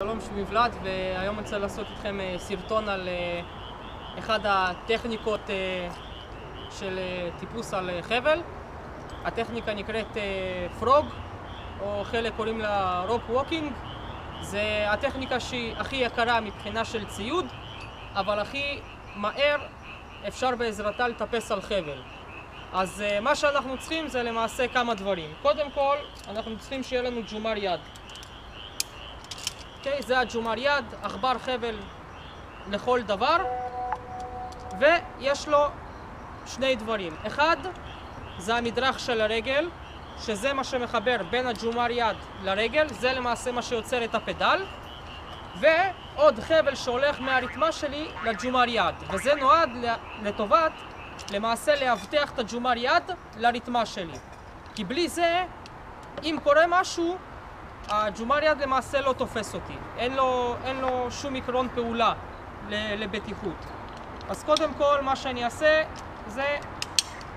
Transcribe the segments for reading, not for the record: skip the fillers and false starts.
שלום, שמי ולד, והיום אני רוצה לעשות איתכם סרטון על אחד הטכניקות של טיפוס על חבל. הטכניקה נקראת פרוג, או חלק קוראים לה רופ ווקינג. זה הטכניקה שהיא הכי יקרה מבחינה של ציוד, אבל הכי מהר אפשר בעזרתה לטפס על חבל. אז מה שאנחנו צריכים זה למעשה כמה דברים. קודם כל, אנחנו צריכים שיהיה לנו ג'ומר יד. אוקיי, זה הג'ומר יד, עכבר חבל לכל דבר, ויש לו שני דברים. אחד, זה המדרך של הרגל, שזה מה שמחבר בין הג'ומר יד לרגל, זה למעשה מה שיוצר את הפדל, ועוד חבל שהולך מהרתמה שלי לג'ומר יד, וזה נועד לטובת למעשה לאבטח את הג'ומר יד לרתמה שלי, כי בלי זה, אם קורה משהו, הג'ומר יד למעשה לא תופס אותי, אין לו שום עקרון פעולה לבטיחות. אז קודם כל מה שאני אעשה זה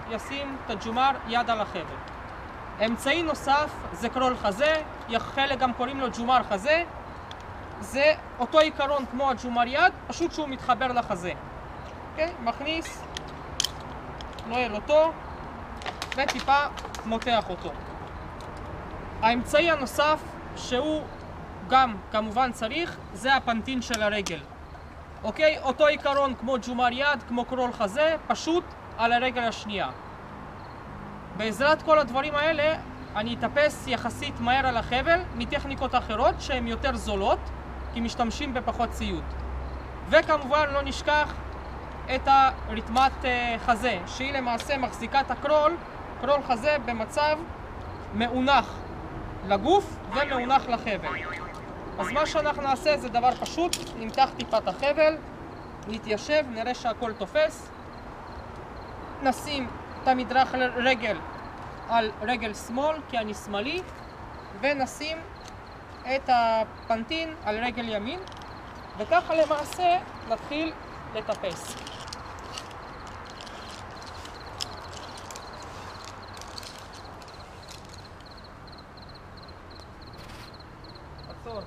ישים את הג'ומר יד על החבל. אמצעי נוסף זה קרול חזה, חלק גם קוראים לו ג'ומר חזה. זה אותו עיקרון כמו הג'ומר יד, פשוט שהוא מתחבר לחזה. אוקיי? מכניס, נועל אותו וטיפה מותח אותו. האמצעי הנוסף שהוא גם כמובן צריך, זה הפנטין של הרגל. אוקיי? אותו עיקרון כמו ג'ומר יד, כמו קרול חזה, פשוט על הרגל השנייה. בעזרת כל הדברים האלה אני אטפס יחסית מהר על החבל מטכניקות אחרות שהן יותר זולות, כי משתמשים בפחות ציוד. וכמובן לא נשכח את הרתמת חזה, שהיא למעשה מחזיקה את קרול חזה במצב מאונח לגוף ומאונח לחבל. אז מה שאנחנו נעשה זה דבר פשוט, נמתח טיפה את החבל, נתיישב, נראה שהכל תופס, נשים את המדרך רגל על רגל שמאל, כי אני שמאלי, ונשים את הפנטין על רגל ימין, וככה למעשה נתחיל לטפס. עצור.